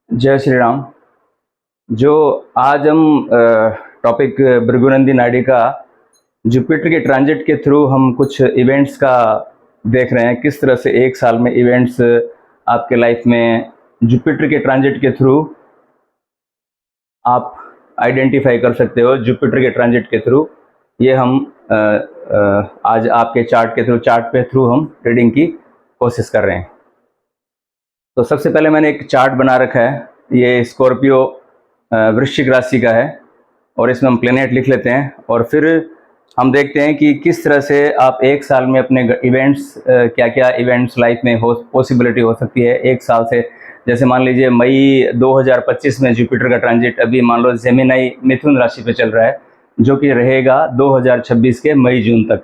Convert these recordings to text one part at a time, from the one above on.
जय श्री राम। जो आज हम टॉपिक भृगुनंदी नाड़ी का जुपिटर के ट्रांजिट के थ्रू हम कुछ इवेंट्स का देख रहे हैं, किस तरह से एक साल में इवेंट्स आपके लाइफ में जुपिटर के ट्रांजिट के थ्रू आप आइडेंटिफाई कर सकते हो। जुपिटर के ट्रांजिट के थ्रू ये हम आज आपके चार्ट के थ्रू हम रीडिंग की कोशिश कर रहे हैं। तो सबसे पहले मैंने एक चार्ट बना रखा है, ये स्कॉर्पियो वृश्चिक राशि का है और इसमें हम प्लेनेट लिख लेते हैं और फिर हम देखते हैं कि किस तरह से आप एक साल में अपने इवेंट्स क्या क्या इवेंट्स लाइफ में पॉसिबिलिटी हो सकती है एक साल से। जैसे मान लीजिए मई 2025 में जुपिटर का ट्रांजिट अभी मान लो जेमिनी मिथुन राशि पे चल रहा है, जो कि रहेगा 2026 के मई जून तक।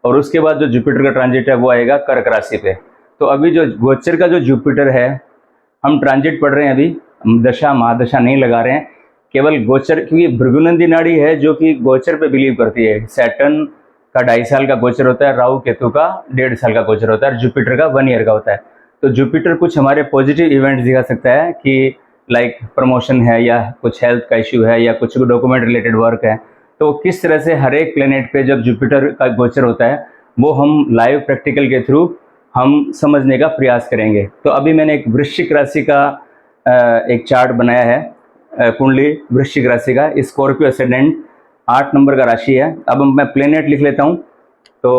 और उसके बाद जो जुपिटर का ट्रांजिट है वो आएगा कर्क राशि पे। तो अभी जो गोचर का जो जुपिटर है, हम ट्रांजिट पढ़ रहे हैं, अभी हम दशा महादशा नहीं लगा रहे हैं, केवल गोचर, क्योंकि भृगुनंदी नाड़ी है जो कि गोचर पे बिलीव करती है। सैटर्न का 2.5 साल का गोचर होता है, राहु केतु का 1.5 साल का गोचर होता है, जुपिटर का 1 ईयर का होता है। तो जुपिटर कुछ हमारे पॉजिटिव इवेंट्स दिखा सकता है कि लाइक प्रमोशन है या कुछ हेल्थ का इश्यू है या कुछ डॉक्यूमेंट रिलेटेड वर्क है। तो किस तरह से हर एक प्लेनेट पे जब जुपिटर का गोचर होता है वो हम लाइव प्रैक्टिकल के थ्रू हम समझने का प्रयास करेंगे। तो अभी मैंने एक वृश्चिक राशि का एक चार्ट बनाया है, कुंडली वृश्चिक राशि का, स्कॉर्पियो असेंडेंट 8 नंबर का राशि है। अब मैं प्लेनेट लिख लेता हूँ तो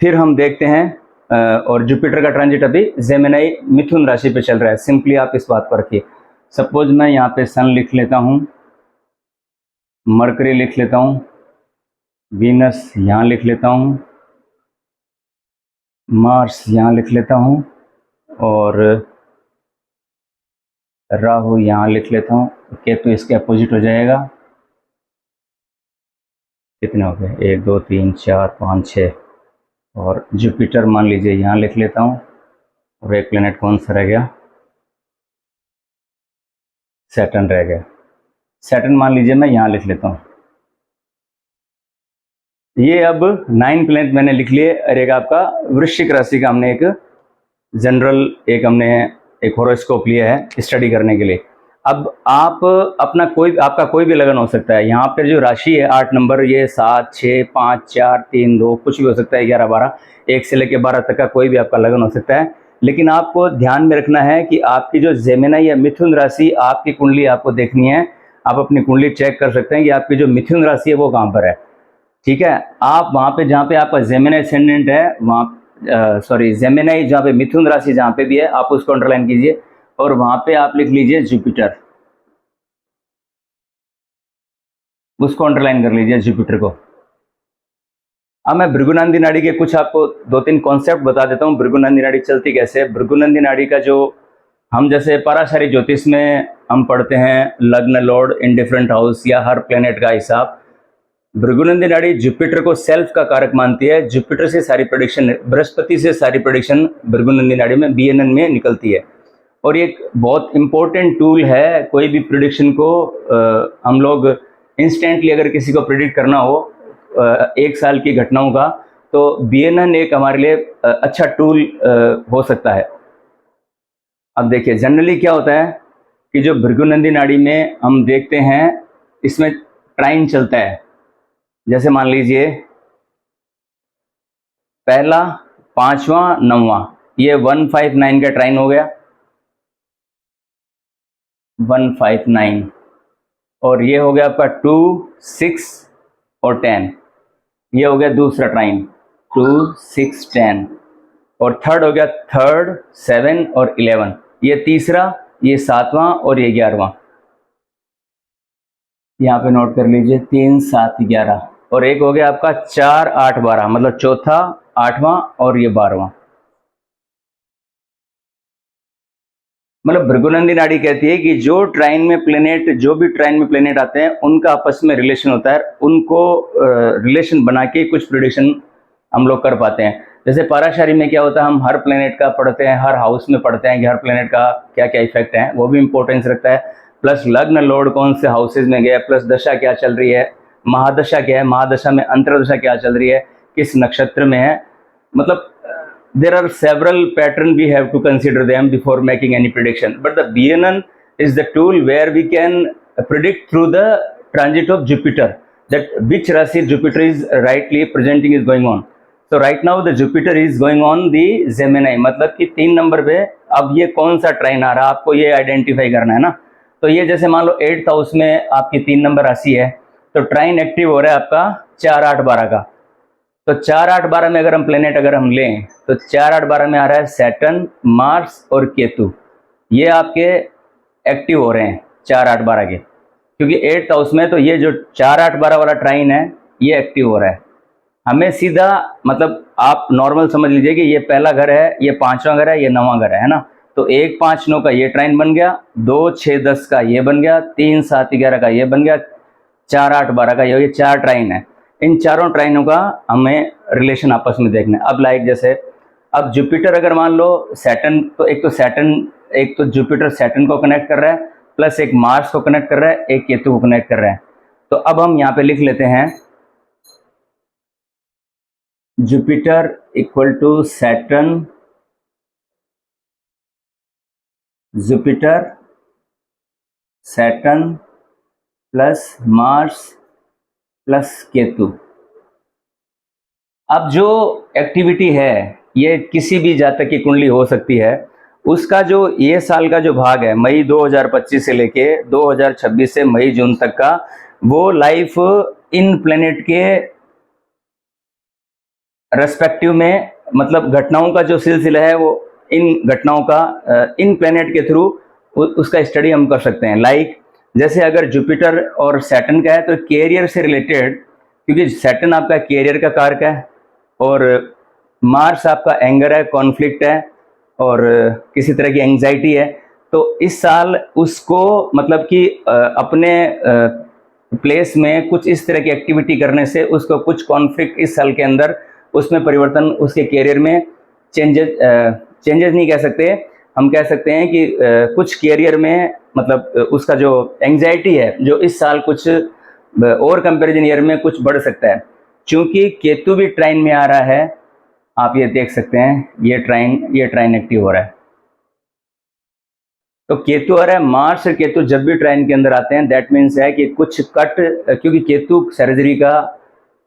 फिर हम देखते हैं। और जुपिटर का ट्रांजिट अभी जेमिनी मिथुन राशि पे चल रहा है। सिंपली आप इस बात पर रखिए। सपोज मैं यहाँ पे सन लिख लेता हूँ, मरकरी लिख लेता हूँ, वीनस यहाँ लिख लेता हूँ, मार्स यहाँ लिख लेता हूँ और राहु यहाँ लिख लेता हूँ। केतु इसके अपोजिट हो जाएगा। कितने हो गए? 1 2 3 4 5 6। और जुपिटर मान लीजिए यहाँ लिख लेता हूँ। और एक प्लेनेट कौन सा रह गया? सैटर्न रह गया। सैटर्न मान लीजिए मैं यहाँ लिख लेता हूँ। ये अब 9 प्लेनेट मैंने लिख लिए और एक आपका वृश्चिक राशि का हमने एक जनरल एक होरोस्कोप लिया है स्टडी करने के लिए। अब आप आपका कोई भी लगन हो सकता है। यहाँ पर जो राशि है 8 नंबर, ये 7 6 5 4 3 2 कुछ भी हो सकता है, 11 12, 1 से लेकर 12 तक का कोई भी आपका लगन हो सकता है। लेकिन आपको ध्यान में रखना है कि आपकी जो जेमिनी या मिथुन राशि, आपकी कुंडली आपको देखनी है। आप अपनी कुंडली चेक कर सकते हैं कि आपकी जो मिथुन राशि है वो कहाँ पर है। ठीक है, आप वहाँ पे जहाँ पे आपका जेमिनी असेंडेंट है, वहाँ जेमिनी जहाँ पे मिथुन राशि जहाँ पे भी है आप उसको अंडरलाइन कीजिए और वहाँ पे आप लिख लीजिए जुपिटर, उसको अंडरलाइन कर लीजिए जुपिटर को। अब मैं भृगुनंदी नाड़ी के कुछ आपको 2-3 कॉन्सेप्ट बता देता हूँ। भृगुनंदी नाड़ी चलती कैसे है। भृगुनंदी नाड़ी का जो हम जैसे पराशरी ज्योतिष में हम पढ़ते हैं लग्न लॉर्ड इन डिफरेंट हाउस या हर प्लेनेट का हिसाब, भृगुनंदी नाड़ी जुपिटर को सेल्फ का कारक मानती है। जुपिटर से सारी प्रेडिक्शन, बृहस्पति से सारी प्रेडिक्शन भृगुनंदी नाड़ी में BNN में निकलती है। और ये एक बहुत इंपॉर्टेंट टूल है। कोई भी प्रेडिक्शन को हम लोग इंस्टेंटली अगर किसी को प्रेडिक्ट करना हो एक साल की घटनाओं का, तो BNN एक हमारे लिए अच्छा टूल हो सकता है। अब देखिए जनरली क्या होता है कि जो भृगुनंदी नाड़ी में हम देखते हैं इसमें ट्राइन चलता है। जैसे मान लीजिए पहला, 5वां, 9वां, ये 159 का ट्राइन हो गया, 159। और ये हो गया आपका 2 6 और 10, ये हो गया दूसरा ट्राइन 2 6 10। और थर्ड हो गया 3rd 7 और 11, ये तीसरा, ये 7वां और ये 11वां। यहाँ पे नोट कर लीजिए 3 7 11। और एक हो गया आपका 4 8 12, मतलब चौथा, 8वां और ये 12वां। मतलब भृगुनंदी नाड़ी कहती है कि जो भी ट्राइन में प्लेनेट आते हैं उनका आपस में रिलेशन होता है, उनको रिलेशन बना के कुछ प्रेडिक्शन हम लोग कर पाते हैं। जैसे पाराशारी में क्या होता है, हम हर प्लेनेट का पढ़ते हैं, हर हाउस में पढ़ते हैं कि हर प्लेनेट का क्या क्या इफेक्ट है, वो भी इंपॉर्टेंस रखता है। प्लस लग्न लॉर्ड कौन से हाउसेज में गया, प्लस दशा क्या चल रही है, महादशा क्या है, महादशा में अंतरदशा क्या चल रही है, किस नक्षत्र में है। मतलब there are several pattern we have to consider them before making any prediction, but the BNN is the tool where we can predict through the transit of Jupiter that which Rasi Jupiter is rightly presenting is going on. So right now the Jupiter is going on the Gemini, मतलब कि 3 number पे अब ये कौन सा ट्राइन आ रहा है आपको ये आइडेंटिफाई करना है ना। तो ये जैसे मान लो 8th हाउस में आपकी 3 नंबर राशि है तो ट्राइन एक्टिव हो रहा है आपका 4, 8, 12 का। तो 4, 8, 12 में अगर हम प्लेनेट अगर हम लें तो 4, 8, 12 में आ रहा है सैटर्न, मार्स और केतु, ये आपके एक्टिव हो रहे हैं 4, 8, 12 के, क्योंकि 8th हाउस में तो ये जो 4, 8, 12 वाला ट्राइन है ये एक्टिव हो रहा है। हमें सीधा मतलब आप नॉर्मल समझ लीजिए कि ये पहला घर है, ये 5वां घर है, ये 9वां घर है ना। तो 1, 5, 9 का ये ट्राइन बन गया, 2, 6, 10 का ये बन गया, 3, 7, 11 का ये बन गया, 4, 8, 12 का ये 4 ट्राइन है। इन चारों ट्राइनों का हमें रिलेशन आपस में देखना है। अब लाइक जैसे अब जुपिटर अगर मान लो सैटर्न, तो एक तो जुपिटर सैटर्न को कनेक्ट कर रहा है, प्लस एक मार्स को कनेक्ट कर रहा है, एक केतु को कनेक्ट कर रहा है। तो अब हम यहाँ पे लिख लेते हैं Jupiter equal to Saturn, Jupiter Saturn plus Mars plus Ketu. अब जो एक्टिविटी है ये किसी भी जातक की कुंडली हो सकती है, उसका जो ये साल का जो भाग है मई 2025 से लेके 2026 से मई जून तक का, वो लाइफ इन प्लेनेट के रेस्पेक्टिव में, मतलब घटनाओं का जो सिलसिला है वो इन घटनाओं का इन प्लेनेट के थ्रू उसका स्टडी हम कर सकते हैं। लाइक जैसे अगर जुपिटर और सैटर्न का है तो कैरियर से रिलेटेड, क्योंकि सैटर्न आपका कैरियर का कारक है और मार्स आपका एंगर है, कॉन्फ्लिक्ट है और किसी तरह की एंग्जाइटी है। तो इस साल उसको मतलब कि अपने प्लेस में कुछ इस तरह की एक्टिविटी करने से उसको कुछ कॉन्फ्लिक्ट इस साल के अंदर उसमें परिवर्तन, उसके कैरियर में चेंजेस नहीं कह सकते, हम कह सकते हैं कि कुछ कैरियर में मतलब उसका जो एंग्जाइटी है जो इस साल कुछ और कंपैरिजन ईयर में कुछ बढ़ सकता है। चूंकि केतु भी ट्राइन में आ रहा है, आप ये देख सकते हैं ये ट्राइन एक्टिव हो रहा है। तो केतु आ रहा है, मार्स और केतु जब भी ट्राइन के अंदर आते हैं दैट मीन्स है कि कुछ कट, क्योंकि केतु सर्जरी का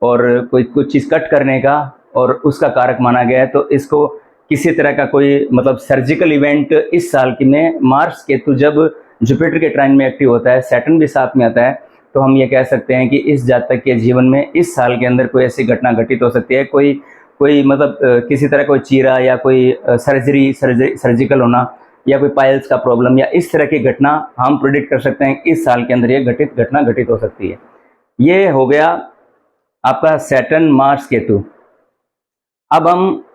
और कोई कुछ चीज़ कट करने का और उसका कारक माना गया है, तो इसको किसी तरह का कोई मतलब सर्जिकल इवेंट इस साल की में मार्स केतु जब जुपिटर के ट्राइन में एक्टिव होता है, सैटर्न भी साथ में आता है, तो हम ये कह सकते हैं कि इस जातक के जीवन में इस साल के अंदर कोई ऐसी घटना घटित हो सकती है, कोई मतलब किसी तरह कोई चीरा या कोई सर्जिकल होना या कोई पाइल्स का प्रॉब्लम या इस तरह की घटना हम प्रेडिक्ट कर सकते हैं इस साल के अंदर ये घटना घटित हो सकती है। ये हो गया आपका सैटर्न, मार्स, केतु। अब हम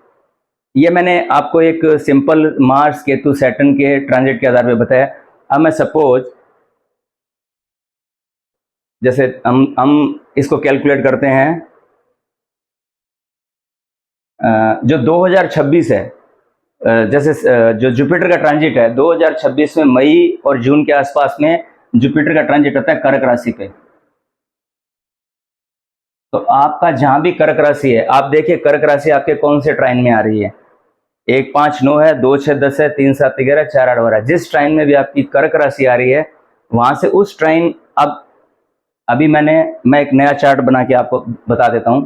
ये मैंने आपको एक सिंपल मार्स, केतु, सैटर्न के ट्रांजिट के आधार पर बताया। अब मैं सपोज जैसे हम इसको कैलकुलेट करते हैं, जो 2026 है, जैसे जो जुपिटर का ट्रांजिट है 2026 में मई और जून के आसपास में जुपिटर का ट्रांजिट होता है कर्क राशि पे। तो आपका जहां भी कर्क राशि है, आप देखिए कर्क राशि आपके कौन से ट्राइन में आ रही है, 1, 5, 9 है, 2, 6, 10 है, 3, 7, 11, 4, 8, 12। जिस ट्राइन में भी आपकी कर्क राशि आ रही है वहां से उस ट्राइन, अब अभी मैं एक नया चार्ट बना के आपको बता देता हूं।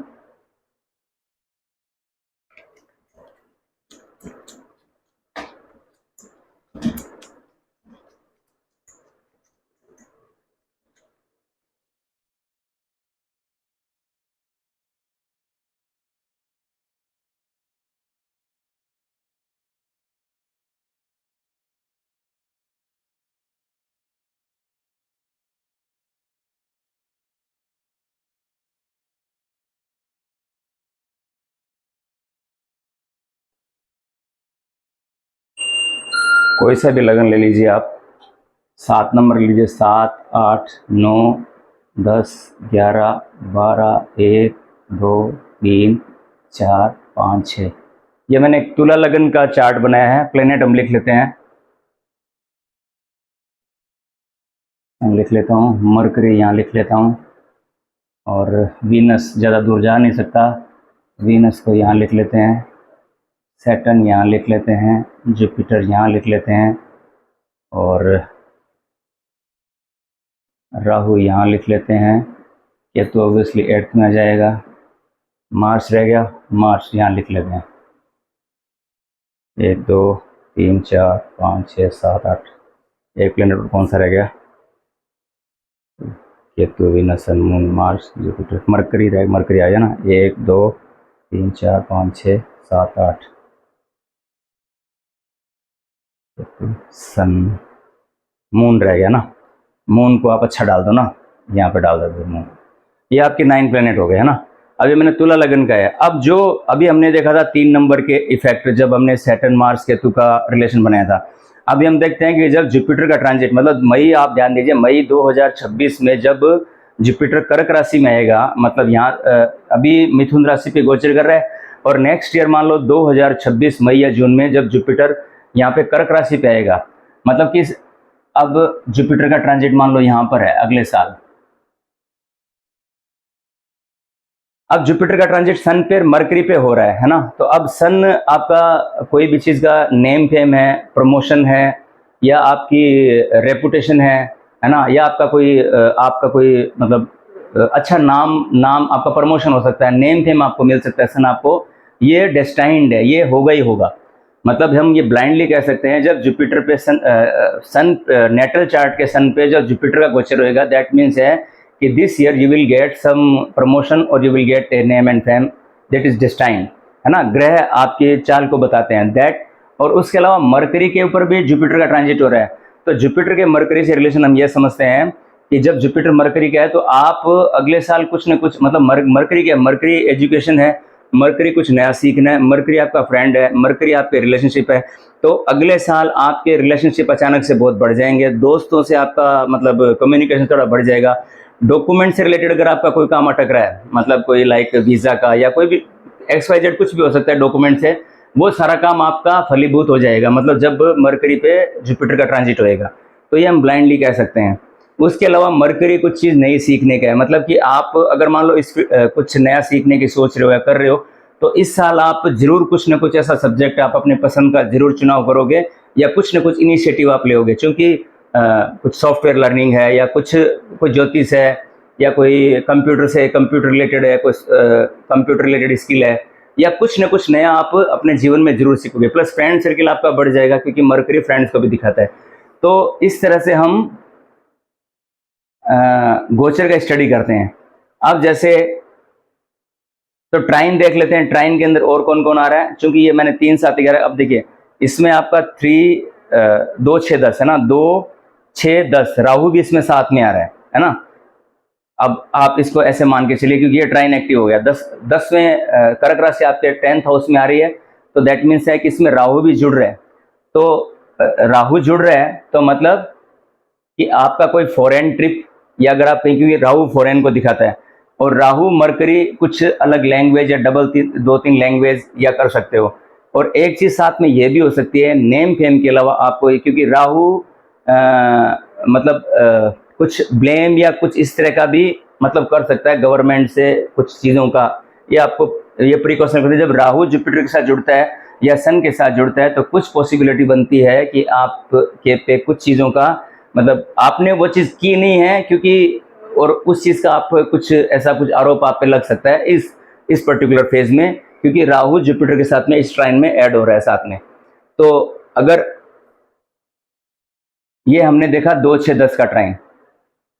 कोई सा भी लगन ले लीजिए आप, 7 नंबर लीजिए, 7, 8, 9, 10, 11, 12, 1, 2, 3, 4, 5, 6। ये मैंने एक तुला लगन का चार्ट बनाया है। प्लेनेट हम लिख लेते हैं, मैं लिख लेता हूँ मरकरी, यहाँ लिख लेता हूँ, और वीनस ज़्यादा दूर जा नहीं सकता, वीनस को यहाँ लिख लेते हैं, सैटर्न यहाँ लिख लेते हैं, जुपिटर यहाँ लिख लेते हैं, और राहु यहाँ लिख लेते हैं, केतु ऑब्वियसली 8th में आ जाएगा, मार्स रह गया, मार्स यहाँ लिख लेते हैं। 1 2 3 4 5 6 7 8, एक प्लेनेट कौन सा रह गया? केतु, वीनस, सन, मून, मार्स, जुपिटर, मरकरी रह, मरकरी आ गया ना। 1 2 3 4 5 6 7 8, सन, मून रह गया ना। मून को आप अच्छा डाल दो ना, यहाँ पे डाल दो मून। ये आपके 9 प्लेनेट हो गए है ना। अभी मैंने तुला लगन का है। अब जो अभी हमने देखा था 3 नंबर के इफेक्ट, जब हमने सैटर्न मार्स केतु का रिलेशन बनाया था। अभी हम देखते हैं कि जब जुपिटर का ट्रांजिट, मतलब मई, आप ध्यान दीजिए, मई 2026 में जब जुपिटर कर्क राशि में आएगा, मतलब यहाँ अभी मिथुन राशि पे गोचर कर रहा है, और नेक्स्ट ईयर मान लो 2026 मई या जून में जब जुपिटर यहाँ पे कर्क राशि पे आएगा, मतलब कि अब जुपिटर का ट्रांजिट मान लो यहाँ पर है अगले साल। अब जुपिटर का ट्रांजिट सन पे, मरकरी पे हो रहा है ना। तो अब सन आपका कोई भी चीज़ का नेम फेम है, प्रमोशन है, या आपकी रेपुटेशन है ना, या आपका कोई मतलब अच्छा नाम आपका प्रमोशन हो सकता है, नेम फेम आपको मिल सकता है। सन आपको, ये डेस्टाइंड है, ये होगा ही होगा। मतलब हम ये ब्लाइंडली कह सकते हैं, जब जुपिटर पे सन नेटल चार्ट के सन पे जब जुपिटर का गोचर होएगा, दैट मीन्स है कि this year you will get some promotion और you will get a name and fame, that is destined, है ना। ग्रह आपके चाल को बताते हैं दैट। और उसके अलावा मरकरी के ऊपर भी जुपिटर का ट्रांजिट हो रहा है। तो जुपिटर के मरकरी से रिलेशन हम ये समझते हैं कि जब जुपिटर मरकरी का है तो आप अगले साल कुछ न कुछ, मतलब मरकरी क्या है, मरकरी एजुकेशन है, मरकरी कुछ नया सीखना है, मरकरी आपका फ्रेंड है, मरकरी आपके रिलेशनशिप है। तो अगले साल आपके रिलेशनशिप अचानक से बहुत बढ़ जाएंगे, दोस्तों से आपका मतलब कम्युनिकेशन थोड़ा बढ़ जाएगा। डॉक्यूमेंट से रिलेटेड अगर आपका कोई काम अटक रहा है, मतलब कोई लाइक वीज़ा का या कोई भी XYZ कुछ भी हो सकता है डॉक्यूमेंट से, वो सारा काम आपका फलीभूत हो जाएगा, मतलब जब मरकरी पे जुपिटर का ट्रांजिट होएगा। तो ये हम ब्लाइंडली कह सकते हैं। उसके अलावा मरकरी कुछ चीज़ नई सीखने का है, मतलब कि आप अगर मान लो कुछ नया सीखने की सोच रहे हो या कर रहे हो, तो इस साल आप जरूर कुछ न कुछ ऐसा सब्जेक्ट आप अपने पसंद का जरूर चुनाव करोगे, या कुछ न कुछ इनिशिएटिव आप लोगे। क्योंकि कुछ सॉफ्टवेयर लर्निंग है, या कुछ कोई ज्योतिष है, या कोई कंप्यूटर रिलेटेड है, कुछ कंप्यूटर रिलेटेड स्किल है, या कुछ न कुछ नया आप अपने जीवन में जरूर सीखोगे। प्लस फ्रेंड सर्किल आपका बढ़ जाएगा, क्योंकि मरकरी फ्रेंड्स को भी दिखाता है। तो इस तरह से हम गोचर का स्टडी करते हैं। अब जैसे तो ट्राइन देख लेते हैं, ट्राइन के अंदर और कौन कौन आ रहा है। चूंकि ये मैंने 3 7 11, अब देखिए इसमें आपका 2 6 10 है ना, 2 6 10, राहु भी इसमें साथ में आ रहा है ना। अब आप इसको ऐसे मान के चलिए, क्योंकि ये ट्राइन एक्टिव हो गया, 10वें कर्क राशि आपके 10th हाउस में आ रही है, तो दैट मीन्स है कि इसमें राहु भी जुड़ रहा है। तो राहु जुड़ रहा है तो मतलब कि आपका कोई फॉरेन ट्रिप, या अगर आप कहीं, क्योंकि राहु फॉरेन को दिखाता है, और राहु मरकरी कुछ अलग लैंग्वेज या डबल 2 3 लैंग्वेज या कर सकते हो। और एक चीज साथ में ये भी हो सकती है, नेम फेम के अलावा आपको, क्योंकि राहु मतलब कुछ ब्लेम या कुछ इस तरह का भी मतलब कर सकता है गवर्नमेंट से कुछ चीज़ों का। ये आपको ये प्रिकॉशन करते हैं, जब राहु जुपिटर के साथ जुड़ता है या सन के साथ जुड़ता है, तो कुछ पॉसिबिलिटी बनती है कि आपके पे कुछ चीज़ों का, मतलब आपने वो चीज़ की नहीं है, क्योंकि और उस चीज़ का आप कुछ ऐसा कुछ आरोप आप पे लग सकता है इस पर्टिकुलर फेज में, क्योंकि राहु जुपिटर के साथ में इस ट्राइन में ऐड हो रहा है साथ में। तो अगर ये हमने देखा 2 6 10 का ट्राइन,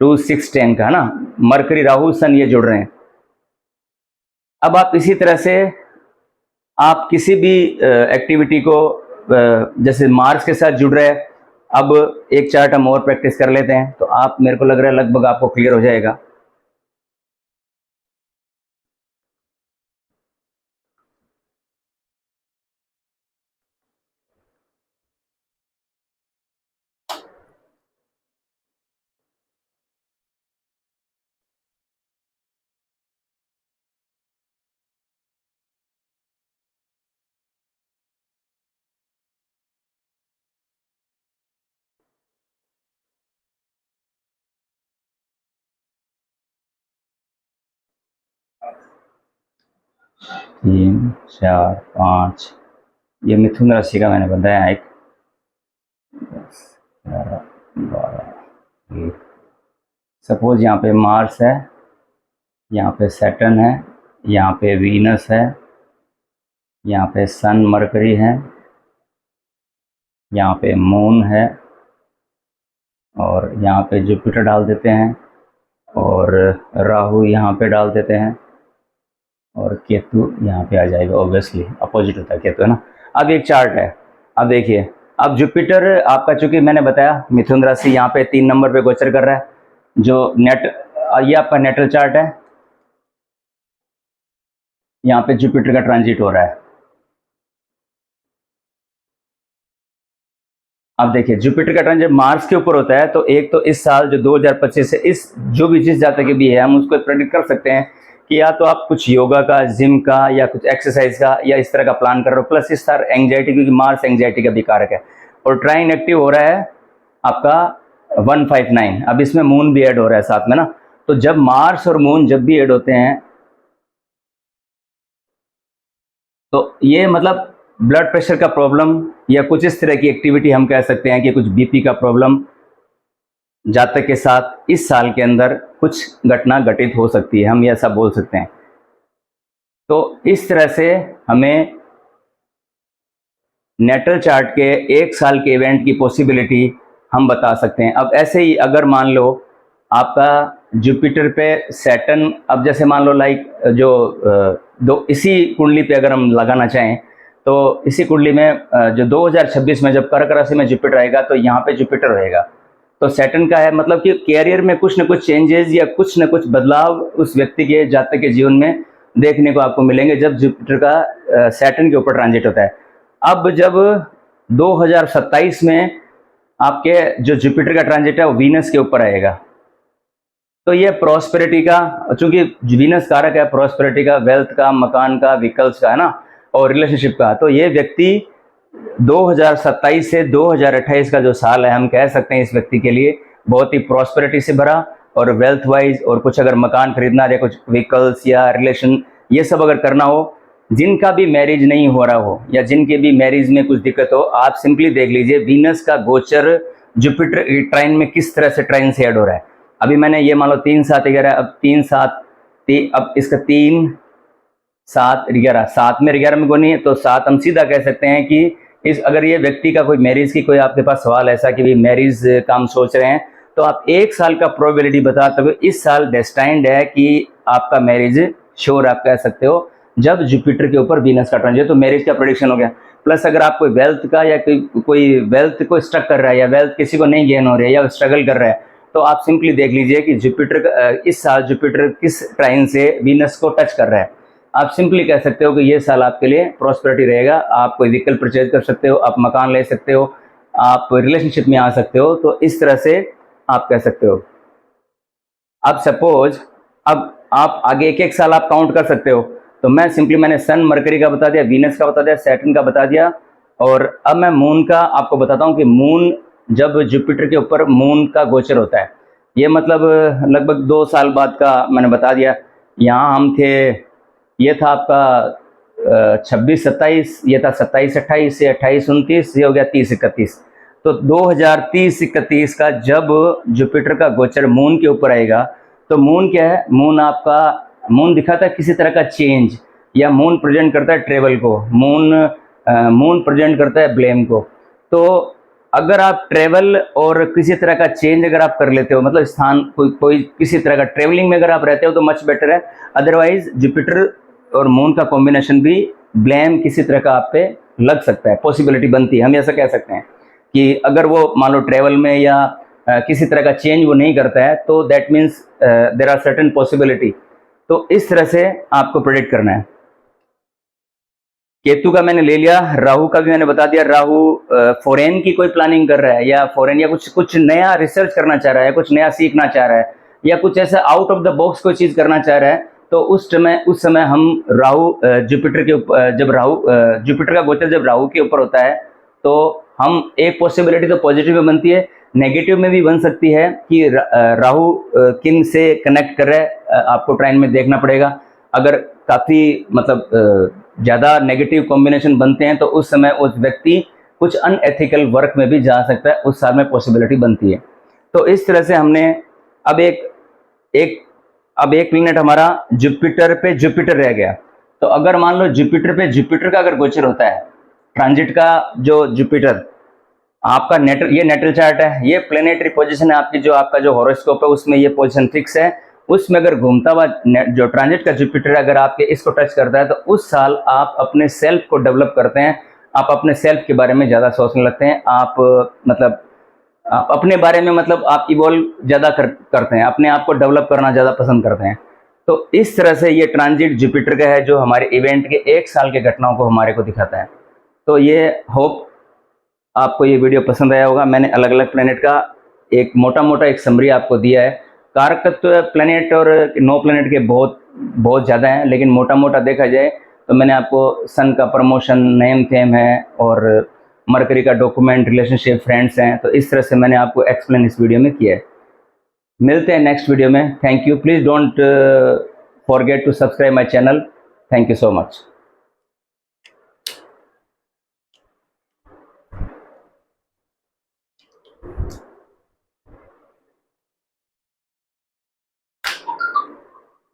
2 6 10 का, है ना, मरकरी राहु सन ये जुड़ रहे हैं। अब आप इसी तरह से आप किसी भी एक्टिविटी को, जैसे मार्स के साथ जुड़ रहे हैं, अब एक चार्ट हम और प्रैक्टिस कर लेते हैं, तो आप, मेरे को लग रहा है लगभग आपको क्लियर हो जाएगा। तीन चार पाँच, ये मिथुन राशि का मैंने बताया, 1 10 11 12 1 सपोज यहाँ पे मार्स है, यहाँ पे सैटर्न है, यहाँ पे वीनस है, यहाँ पे सन मरकरी है, यहाँ पे मून है, और यहाँ पे जुपिटर डाल देते हैं, और राहु यहाँ पे डाल देते हैं, और केतु यहाँ पे आ जाएगा। ऑब्वियसली अपोजिट होता है केतु, है ना। अब एक चार्ट है, अब देखिए, अब जुपिटर आपका, चूंकि मैंने बताया मिथुन राशि यहाँ पे 3 नंबर पे गोचर कर रहा है, जो नेट, ये आपका नेटल चार्ट है, यहाँ पे जुपिटर का ट्रांजिट हो रहा है। अब देखिए, जुपिटर का ट्रांजिट मार्स के ऊपर होता है, तो एक तो इस साल जो 2025 है, इस जो भी जिस जातक के भी है, हम उसको प्रेडिक्ट कर सकते हैं कि या तो आप कुछ योगा का, जिम का, या कुछ एक्सरसाइज का, या इस तरह का प्लान कर रहे हो। प्लस इस साल एंग्जाइटी, क्योंकि मार्स एंग्जाइटी का भी कारक है, और ट्राइन एक्टिव हो रहा है आपका 159। अब इसमें मून भी ऐड हो रहा है साथ में ना। तो जब मार्स और मून जब भी ऐड होते हैं, तो ये मतलब ब्लड प्रेशर का प्रॉब्लम या कुछ इस तरह की एक्टिविटी, हम कह सकते हैं कि कुछ बीपी का प्रॉब्लम जातक के साथ इस साल के अंदर कुछ घटना घटित हो सकती है, हम ये ऐसा बोल सकते हैं। तो इस तरह से हमें नेटल चार्ट के 1 साल के इवेंट की पॉसिबिलिटी हम बता सकते हैं। अब ऐसे ही अगर मान लो आपका जुपिटर पे सैटर्न, अब जैसे मान लो लाइक जो इसी कुंडली पे अगर हम लगाना चाहें, तो इसी कुंडली में जो 2026 में जब कर्क राशि में जुपिटर आएगा, तो यहाँ पे जुपिटर रहेगा। तो सैटर्न का है मतलब कि कैरियर में कुछ न कुछ चेंजेस या कुछ न कुछ बदलाव उस व्यक्ति के, जातक के जीवन में देखने को आपको मिलेंगे जब जुपिटर का सैटर्न के ऊपर ट्रांजिट होता है। अब जब 2027 में आपके जो जुपिटर का ट्रांजिट है वो वीनस के ऊपर आएगा, तो ये प्रॉस्पेरिटी का, चूंकि वीनस कारक है प्रॉस्पेरिटी का, वेल्थ का, मकान का, व्हीकल्स का, है ना, और रिलेशनशिप का, तो ये व्यक्ति 2027 से 2028 का जो साल है, हम कह सकते हैं इस व्यक्ति के लिए बहुत ही प्रॉस्पेरिटी से भरा, और वेल्थ वाइज, और कुछ अगर मकान खरीदना या कुछ व्हीकल्स या रिलेशन ये सब अगर करना हो, जिनका भी मैरिज नहीं हो रहा हो या जिनके भी मैरिज में कुछ दिक्कत हो, आप सिंपली देख लीजिए वीनस का गोचर जुपिटर ट्राइन में किस तरह से ट्राइन से ऐड हो रहा है। अभी मैंने ये मान लो 3 7 11, अब 3 7 अब इसका 3 7 11, 7 में 11 में कोई नहीं है, तो 7 हम सीधा कह सकते हैं कि इस, अगर ये व्यक्ति का कोई मैरिज की, कोई आपके पास सवाल ऐसा कि भी मैरिज का हम सोच रहे हैं, तो आप 1 साल का प्रोबेबिलिटी बताते हुए इस साल डेस्टाइंड है कि आपका मैरिज श्योर आप कह सकते हो जब जुपिटर के ऊपर वीनस का ट्रांजिट, तो मैरिज का प्रेडिक्शन हो गया। प्लस अगर आप कोई वेल्थ का या कोई वेल्थ को स्ट्रक कर रहा है, या वेल्थ किसी को नहीं गेन हो रही है या स्ट्रगल कर रहा है, तो आप सिंपली देख लीजिए कि जुपिटर का इस साल जुपिटर किस ट्राइन से वीनस को टच कर रहा है। आप सिंपली कह सकते हो कि ये साल आपके लिए प्रॉस्पेरिटी रहेगा। आप कोई व्हीकल परचेज कर सकते हो, आप मकान ले सकते हो, आप रिलेशनशिप में आ सकते हो, तो इस तरह से आप कह सकते हो। अब सपोज अब आप आगे 1 साल आप काउंट कर सकते हो, तो मैं सिंपली, मैंने सन मरकरी का बता दिया, वीनस का बता दिया, सैटर्न का बता दिया, और अब मैं मून का आपको बताता हूँ कि मून जब जुपिटर के ऊपर मून का गोचर होता है, ये मतलब लगभग 2 साल बाद का मैंने बता दिया। यहाँ हम थे, ये था आपका 26 27, ये था 27 28 से 28 29, ये हो गया 30 31। तो 2030 31 का जब जुपिटर का गोचर मून के ऊपर आएगा, तो मून क्या है, मून आपका, मून दिखाता है किसी तरह का चेंज, या मून प्रेजेंट करता है ट्रेवल को, मून प्रेजेंट करता है ब्लेम को। तो अगर आप ट्रेवल और किसी तरह का चेंज अगर आप कर लेते हो, मतलब स्थान कोई किसी तरह का ट्रेवलिंग में अगर आप रहते हो, तो मच बेटर है। अदरवाइज जुपिटर और मून का कॉम्बिनेशन भी ब्लेम किसी तरह का आप पे लग सकता है, पॉसिबिलिटी बनती है। हम ऐसा कह सकते हैं कि अगर वो मान लो ट्रेवल में या किसी तरह का चेंज वो नहीं करता है, तो that means there are certain possibility. तो इस तरह से आपको प्रेडिक्ट करना है। केतु का मैंने ले लिया, राहु का भी मैंने बता दिया। राहु फॉरेन की कोई प्लानिंग कर रहा है, या फॉरेन या कुछ नया रिसर्च करना चाह रहा है, कुछ नया सीखना चाह रहा है, या कुछ ऐसा आउट ऑफ द बॉक्स कोई चीज करना चाह रहा है, तो उस समय हम राहु जुपिटर के ऊपर, जब राहु जुपिटर का गोचर जब राहु के ऊपर होता है, तो हम एक पॉसिबिलिटी तो पॉजिटिव में बनती है, नेगेटिव में भी बन सकती है कि राहु किन से कनेक्ट कर रहा है, आपको ट्राइन में देखना पड़ेगा। अगर काफ़ी मतलब ज़्यादा नेगेटिव कॉम्बिनेशन बनते हैं, तो उस समय उस व्यक्ति कुछ अनएथिकल वर्क में भी जा सकता है, उस साल में पॉसिबिलिटी बनती है। तो इस तरह से हमने अब एक अब एक प्लेनेट हमारा जुपिटर पे जुपिटर रह गया। तो अगर मान लो जुपिटर पे जुपिटर का अगर गोचर होता है, ट्रांजिट का जो जुपिटर आपका ये नेटल चार्ट है, ये प्लेनेटरी पोजीशन है आपकी, जो आपका जो हॉरोस्कोप है उसमें ये पोजीशन फिक्स है। उसमें अगर घूमता हुआ जो ट्रांजिट का जुपिटर अगर आपके इसको टच करता है तो उस साल आप अपने सेल्फ को डेवलप करते हैं, आप अपने सेल्फ के बारे में ज़्यादा सोचने लगते हैं, आप मतलब आप अपने बारे में मतलब आप इवॉल्व ज़्यादा करते हैं, अपने आप को डेवलप करना ज़्यादा पसंद करते हैं। तो इस तरह से ये ट्रांजिट जुपिटर का है जो हमारे इवेंट के 1 साल के घटनाओं को हमारे को दिखाता है। तो ये होप आपको ये वीडियो पसंद आया होगा। मैंने अलग अलग प्लेनेट का एक मोटा एक समरी आपको दिया है। कारकत्व प्लेनेट और 9 प्लेनेट के बहुत ज़्यादा हैं, लेकिन मोटा देखा जाए तो मैंने आपको सन का प्रमोशन, नेम फेम है, और मरकरी का डॉक्यूमेंट, रिलेशनशिप, फ्रेंड्स हैं। तो इस तरह से मैंने आपको एक्सप्लेन इस वीडियो में किया है। मिलते हैं नेक्स्ट वीडियो में। Thank you. Please don't forget to subscribe my channel. Thank you so much.